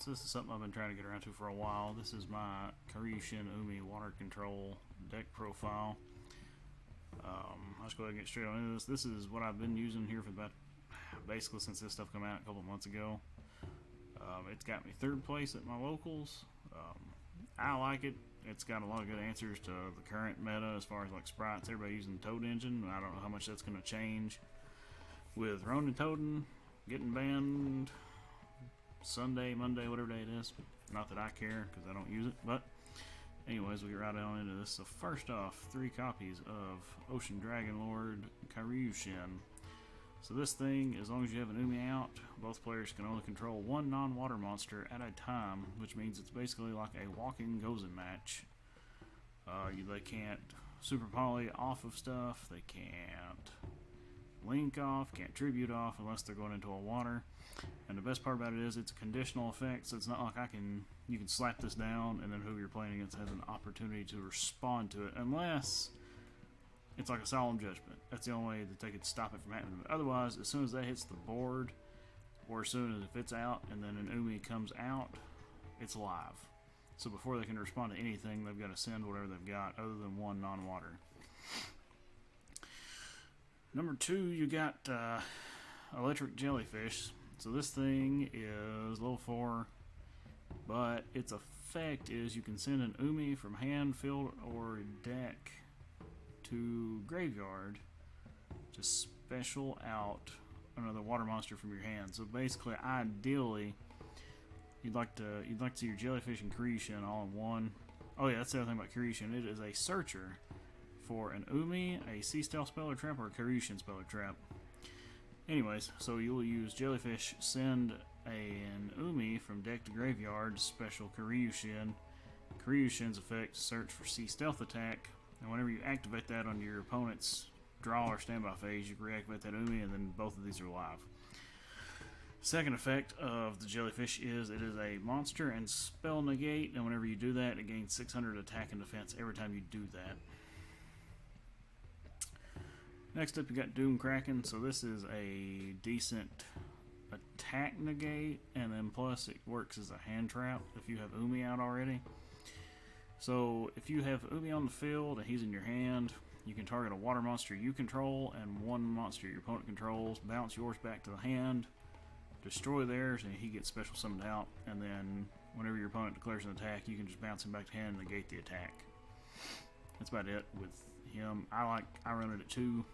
Alright, so this is something I've been trying to get around to for a while. This is my Kairyu-Shin water control deck profile. I'll just go ahead and get straight on into this. This is what I've been using here for about basically since this stuff came out a couple months ago. It's got me third place at my locals. I like it. It's got a lot of good answers to the current meta as far as like sprites. Everybody using the Toad engine. I don't know how much that's going to change with Ronin Toadin getting banned Sunday, Monday, whatever day it is. Not that I care because I don't use it, but anyways, we get right on into this. So first off, 3 copies of Ocean Dragon Lord Kairyu-Shin. So this thing, as long as you have an Umi out, both players can only control 1 non-water monster at a time, which means it's basically like a walking Gozen match. They can't super poly off of stuff, they can't link off, can't tribute off unless they're going into a water. And the best part about it is it's a conditional effect, so it's not like you can slap this down and then whoever you're playing against has an opportunity to respond to it, unless it's like a solemn judgment. That's the only way that they could stop it from happening. But otherwise, as soon as that hits the board, or as soon as if it's out and then an Umi comes out, it's live. So before they can respond to anything, they've got to send whatever they've got other than 1 non-water. Number 2, you got Electric Jellyfish. So this thing is level 4, but its effect is you can send an Umi from hand, field, or deck to graveyard to special out another water monster from your hand. So basically, ideally, you'd like to see your Jellyfish and Kairyu-Shin all in one. Oh yeah, that's the other thing about Kairyu-Shin. It is a searcher for an Umi, a Sea Stealth spell or trap, or a Kairyu-Shin spell or trap. Anyways, so you'll use Jellyfish, send an Umi from deck to graveyard, special Kairyu-Shin. Kairyu-Shin's effect, search for Sea Stealth attack, and whenever you activate that on your opponent's draw or standby phase, you can reactivate that Umi, and then both of these are live. Second effect of the Jellyfish is it is a monster and spell negate, and whenever you do that, it gains 600 attack and defense every time you do that. Next up, you got Doom Kraken. So this is a decent attack negate, and then plus it works as a hand trap if you have Umi out already. So if you have Umi on the field and he's in your hand, you can target a water monster you control and 1 monster your opponent controls, bounce yours back to the hand, destroy theirs, and he gets special summoned out, and then whenever your opponent declares an attack, you can just bounce him back to hand and negate the attack. That's about it with him. I run it at 2.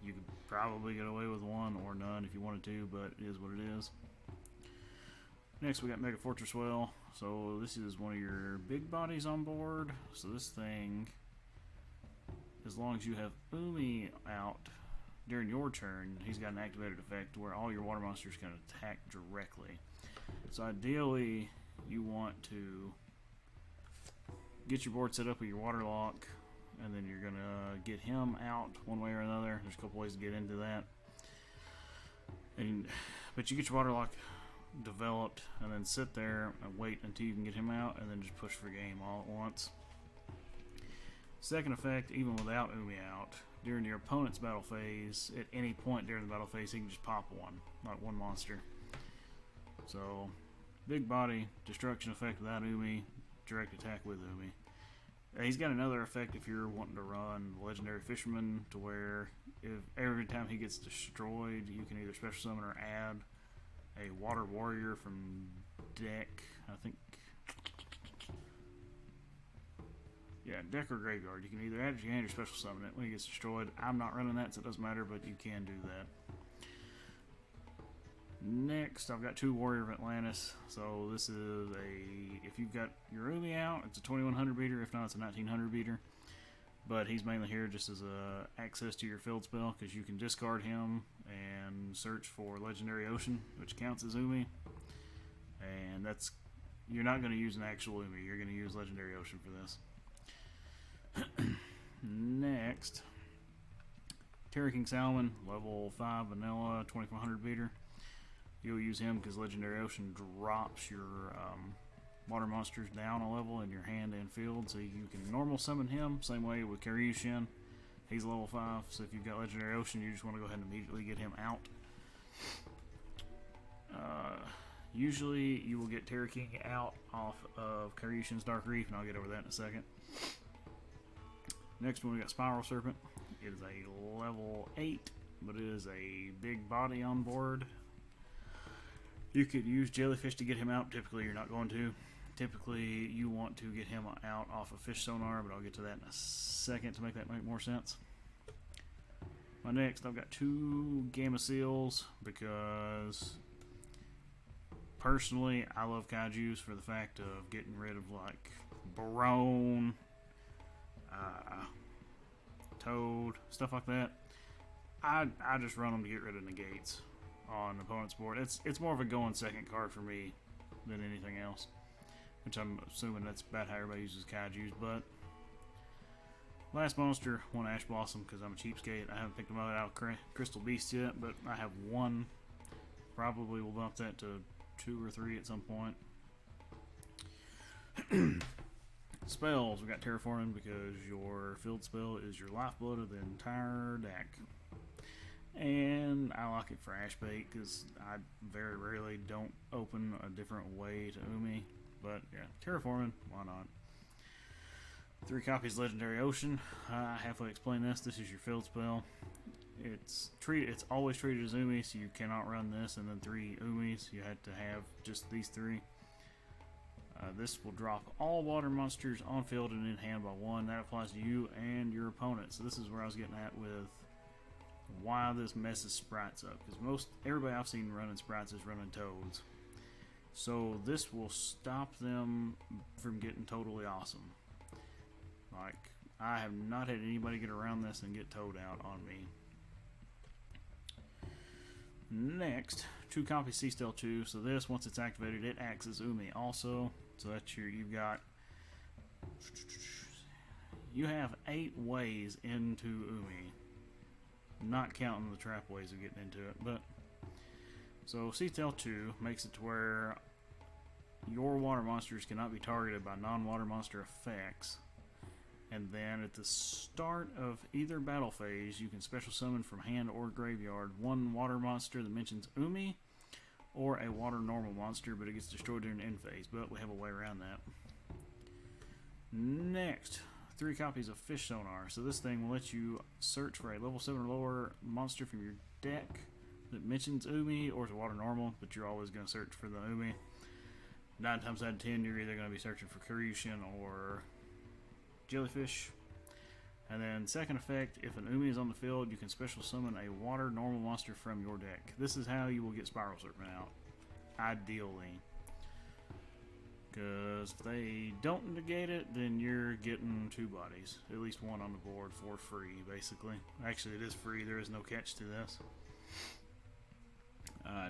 You could probably get away with 1 or none if you wanted to, but it is what it is. Next, we got Mega Fortress Well. So this is one of your big bodies on board. So this thing, as long as you have Umi out during your turn, he's got an activated effect where all your water monsters can attack directly. So ideally, you want to get your board set up with your water lock, and then you're going to get him out one way or another. There's a couple ways to get into that. But you get your water lock developed, and then sit there and wait until you can get him out, and then just push for game all at once. Second effect, even without Umi out, during your opponent's battle phase, at any point during the battle phase, he can just pop 1, like 1 monster. So, big body, destruction effect without Umi, direct attack with Umi. He's got another effect if you're wanting to run Legendary Fisherman, to where if every time he gets destroyed, you can either special summon or add a Water Warrior from deck. I think, yeah, deck or graveyard. You can either add it to your hand or special summon it when he gets destroyed. I'm not running that, so it doesn't matter, but you can do that. Next, I've got 2 Warrior of Atlantis. So this is if you've got your Umi out, it's a 2100 beater. If not, it's a 1900 beater. But he's mainly here just as a access to your field spell, because you can discard him and search for Legendary Ocean, which counts as Umi. And you're not going to use an actual Umi. You're going to use Legendary Ocean for this. Next, Terra King Salmon, level 5 vanilla, 2400 beater. You'll use him because Legendary Ocean drops your water monsters down a level in your hand and field, so you can normal summon him. Same way with Kairyu-Shin. He's level 5, so if you've got Legendary Ocean, you just want to go ahead and immediately get him out. Usually you will get Terra King out off of Kairyu-Shin's Dark Reef, and I'll get over that in a second. Next one we got Spiral Serpent. It is a level 8, but it is a big body on board. You could use Jellyfish to get him out. Typically you're not going to. Typically you want to get him out off of Fish Sonar, but I'll get to that in a second to make that make more sense. My next, I've got 2 Gamma Seals because personally I love Kaijus for the fact of getting rid of like Barone, Toad, stuff like that. I just run them to get rid of negates on the opponent's board. It's more of a going second card for me than anything else, which I'm assuming that's about how everybody uses Kaijus. But last monster, one Ash Blossom because I'm a cheapskate. I haven't picked them out of Crystal Beast yet, but I have one. Probably will bump that to 2 or 3 at some point. Spells, we got Terraforming because your field spell is your lifeblood of the entire deck. And I like it for Ash Bait because I very rarely don't open a different way to Umi. But yeah, Terraforming, why not? 3 copies Legendary Ocean. I halfway explained this. This is your field spell. It's always treated as Umi, so you cannot run this and then 3 Umis. You had to have just these 3. This will drop all water monsters on field and in hand by 1. That applies to you and your opponent. So this is where I was getting at with why this messes sprites up. Because everybody I've seen running sprites is running Toads. So this will stop them from getting totally awesome. Like, I have not had anybody get around this and get Toad out on me. Next, 2 copies Sea Stealth 2. So this, once it's activated, it acts as Umi also. So that's you have 8 ways into Umi. Not counting the trap ways of getting into it. But so Sea Stealth 2 makes it to where your water monsters cannot be targeted by non-water monster effects. And then at the start of either battle phase, you can special summon from hand or graveyard 1 water monster that mentions Umi, or a water normal monster, but it gets destroyed during the end phase. But we have a way around that. Next, 3 copies of Fish Sonar. So this thing will let you search for a level 7 or lower monster from your deck that mentions Umi or is a water normal, but you're always going to search for the Umi. 9 times out of 10, you're either going to be searching for Kairyu-Shin or Jellyfish. And then second effect, if an Umi is on the field, you can special summon a water normal monster from your deck. This is how you will get Spiral Serpent out, ideally. Because if they don't negate it, then you're getting 2 bodies. At least 1 on the board for free, basically. Actually, it is free. There is no catch to this.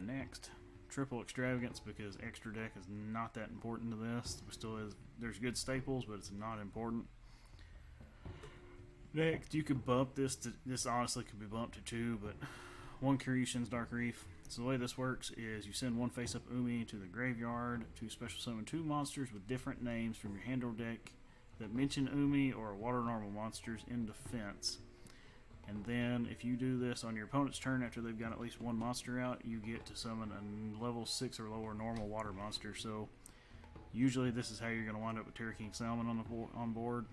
Next, triple extravagance, because extra deck is not that important to this. There's good staples, but it's not important. Next, you could bump this to, this honestly could be bumped to 2, but 1 Kairyu-Shin's Dark Reef. So the way this works is you send 1 face-up Umi to the graveyard to special summon 2 monsters with different names from your hand or deck that mention Umi or water normal monsters in defense. And then if you do this on your opponent's turn after they've got at least 1 monster out, you get to summon a level 6 or lower normal water monster. So usually this is how you're going to wind up with Terra King Salmon on board.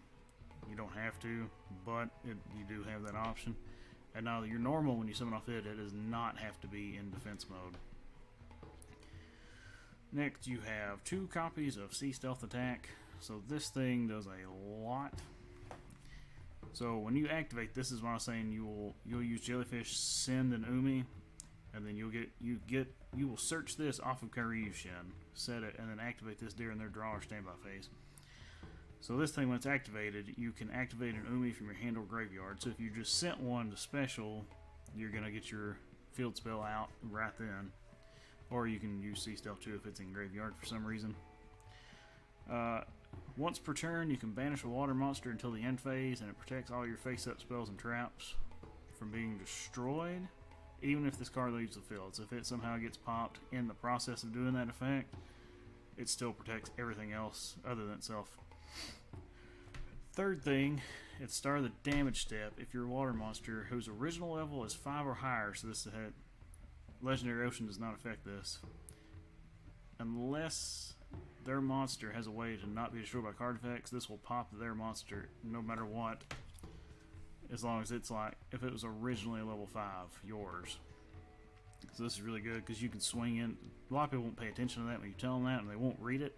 You don't have to, but you do have that option. And now your normal, when you summon off it does not have to be in defense mode. Next, you have 2 copies of Sea Stealth Attack. So this thing does a lot. So when you activate, this is what I was saying. You'll use Jellyfish, send an Umi, and then you will search this off of Kairyu-Shin, set it, and then activate this during their draw or standby phase. So this thing, when it's activated, you can activate an Umi from your hand or graveyard. So if you just sent 1 to special, you're going to get your field spell out right then. Or you can use Sea Stealth 2 if it's in graveyard for some reason. Once per turn, you can banish a water monster until the end phase, and it protects all your face-up spells and traps from being destroyed, even if this card leaves the field. So if it somehow gets popped in the process of doing that effect, it still protects everything else other than itself. Third thing, at the start of the damage step, if you're a water monster whose original level is 5 or higher, so this Legendary Ocean does not affect this. unless their monster has a way to not be destroyed by card effects, this will pop their monster no matter what, as long as it's like, if it was originally a level 5, yours. So this is really good because you can swing in. A lot of people won't pay attention to that when you tell them that, and they won't read it.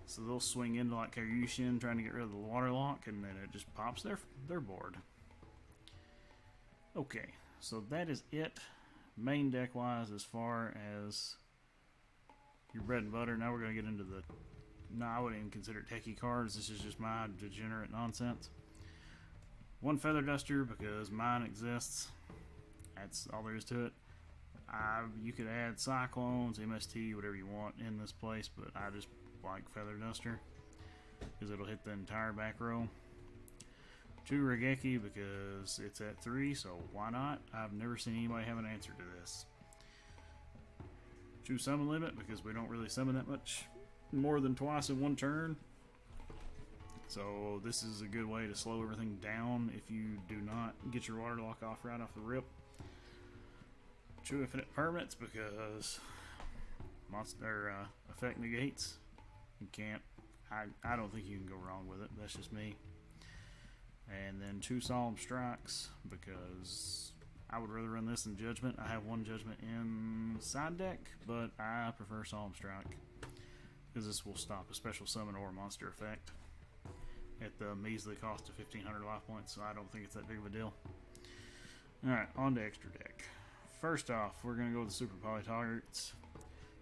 So they'll swing into like Kairyu-Shin trying to get rid of the water lock, and then it just pops their board. Okay, so that is it main deck wise as far as your bread and butter. Now we're going to get into the, no, I wouldn't even consider it techie cards. This is just my degenerate nonsense. One feather duster because mine exists. That's all there is to it. You could add cyclones, MST, whatever you want in this place, but I just like feather duster because it'll hit the entire back row. 2 roguedeck because it's at 3, so why not? I've never seen anybody have an answer to this. 2 summon limit because we don't really summon that much more than twice in one turn. So this is a good way to slow everything down if you do not get your water lock off right off the rip. 2 infinite permanents because monster effect negates. You can't. I don't think you can go wrong with it. That's just me. And then 2 solemn strikes because I would rather run this than judgment. I have 1 judgment in side deck, but I prefer solemn strike because this will stop a special summon or monster effect at the measly cost of 1,500 life points. So I don't think it's that big of a deal. All right, on to extra deck. First off, we're going to go with the Super Poly targets.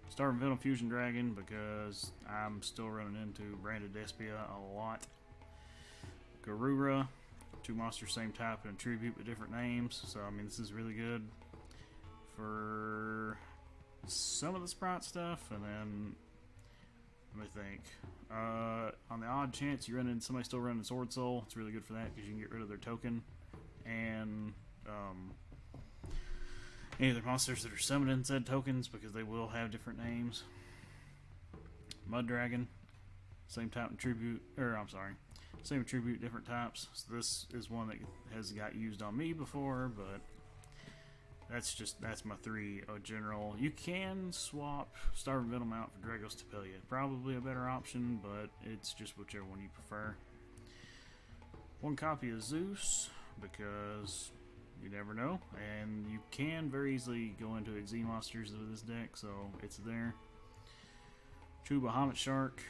Starving Venom Fusion Dragon because I'm still running into Branded Despia a lot. Garura, 2 monsters same type and tribute with different names. So I mean this is really good for some of the sprite stuff. And then let me think. On the odd chance you run into somebody still running Sword Soul, it's really good for that because you can get rid of their token and any of the monsters that are summoned in said tokens because they will have different names. Mud Dragon, same type and tribute, or I'm sorry, same attribute, different types. So this is one that has got used on me before, but that's my 3 general. You can swap Starving Venom out for Dragos Tapelia. Probably a better option, but it's just whichever one you prefer. 1 copy of Zeus because you never know, and you can very easily go into Xe monsters with this deck, so it's there. 2 Bahamut Shark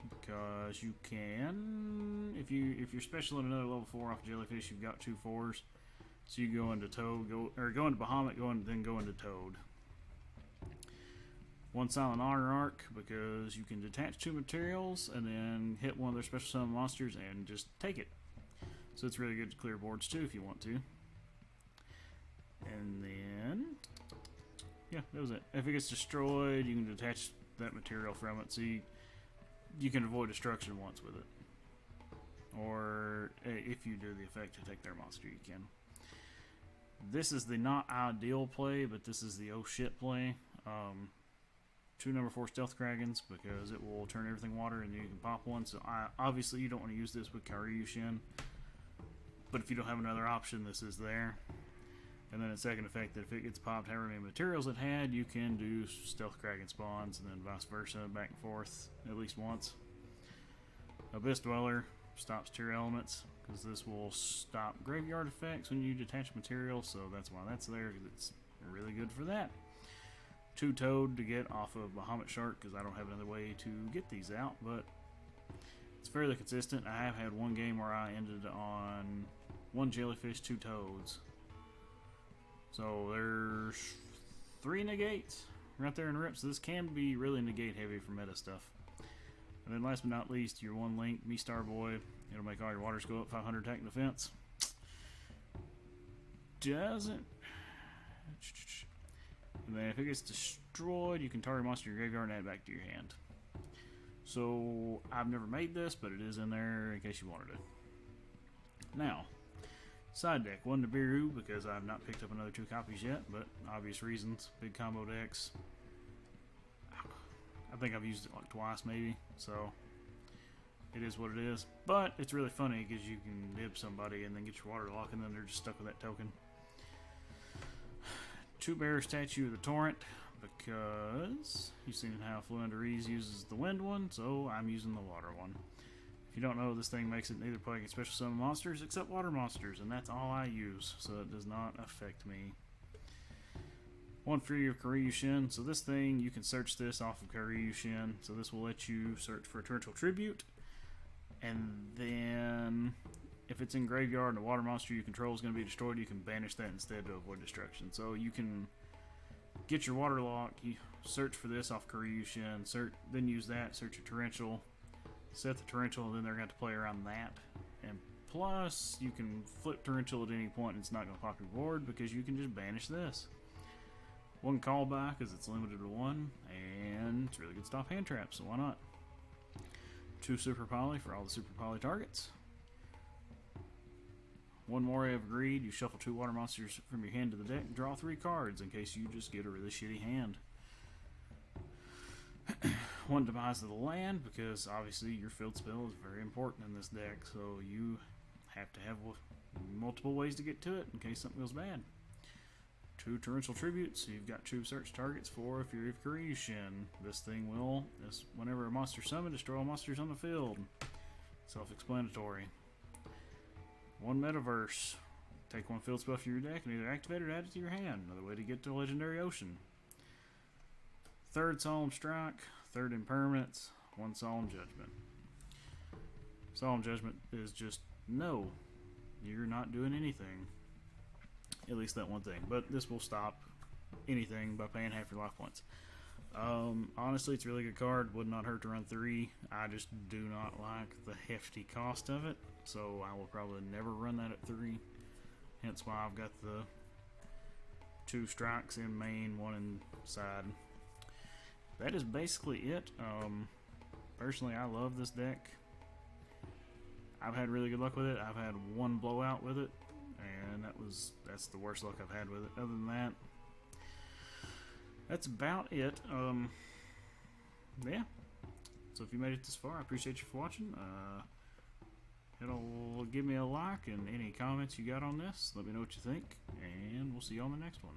because you can, if you're special in another level 4 off Jellyfish, you've got 2 4s, so you go into Toad, go into Bahamut, then go into Toad. 1 Silent Honor Arc because you can detach 2 materials and then hit one of their special summon monsters and just take it. So it's really good to clear boards too if you want to. And then, yeah, that was it. If it gets destroyed, you can detach that material from it, so you can avoid destruction once with it. Or if you do the effect to take their monster, you can. This is the not ideal play, but this is the oh shit play. 2 number 4 Stealth Kragans because it will turn everything water and you can pop one. So obviously you don't want to use this with Kairyu-Shin, but if you don't have another option, this is there. And then its second effect, that if it gets popped however many materials it had, you can do Stealth Kragan spawns, and then vice versa, back and forth, at least once. Abyss Dweller stops tier elements, because this will stop graveyard effects when you detach material, so that's why that's there, because it's really good for that. 2 Toad to get off of Bahamut Shark, because I don't have another way to get these out, but it's fairly consistent. I have had 1 game where I ended on 1 Jellyfish, 2 Toads. So there's 3 negates right there in Rip, so this can be really negate heavy for meta stuff. And then last but not least, your 1 Link, Me Star Boy. It'll make all your waters go up 500 attack and defense. Doesn't. And then if it gets destroyed, you can target a monster in your graveyard and add it back to your hand. So I've never made this, but it is in there in case you wanted it. Now, side deck, 1 Nibiru because I've not picked up another 2 copies yet, but obvious reasons. Big combo decks. I think I've used it like twice maybe, so it is what it is. But it's really funny because you can nib somebody and then get your water lock and then they're just stuck with that token. 2 Bear Statue of the Torrent because you've seen how Fluent Ease uses the wind one, so I'm using the water one. If you don't know, this thing makes it neither play against special summon monsters except water monsters, and that's all I use, so it does not affect me. One for your Kairyu-Shin. So this thing, you can search this off of Kairyu-Shin. So this will let you search for a torrential tribute. And then, if it's in graveyard and a water monster you control is going to be destroyed, you can banish that instead to avoid destruction. So you can get your water lock, you search for this off Kairyu-Shin, then use that, search your torrential, set the torrential, and then they're going to have to play around that. And plus, you can flip torrential at any point and it's not going to pop your board because you can just banish this. One callback because it's limited to one, and it's really good to stop hand traps, so why not? 2 Super Poly for all the Super Poly targets. 1 Moray of Greed. You shuffle 2 water monsters from your hand to the deck and draw 3 cards in case you just get a really shitty hand. 1 Demise of the Land, because obviously your field spell is very important in this deck, so you have to have multiple ways to get to it in case something goes bad. 2 Torrential Tributes, so you've got 2 search targets for if you're Kairyu-Shin. This thing will, whenever a monster summoned, destroy all monsters on the field. Self-explanatory. 1 Metaverse. Take 1 field spell from your deck and either activate it or add it to your hand. Another way to get to Legendary Ocean. 3rd Solemn Strike, 3rd Impermanence, 1 Solemn Judgment. Solemn Judgment is just, no, you're not doing anything. At least that one thing. But this will stop anything by paying half your life points. Honestly, it's a really good card. Would not hurt to run 3. I just do not like the hefty cost of it. So I will probably never run that at 3. Hence why I've got the 2 strikes in main, 1 inside. That is basically it. Personally, I love this deck. I've had really good luck with it. I've had 1 blowout with it. And that's the worst luck I've had with it. Other than that, that's about it. Yeah. So if you made it this far, I appreciate you for watching. Give me a like and any comments you got on this. Let me know what you think, and we'll see you on the next one.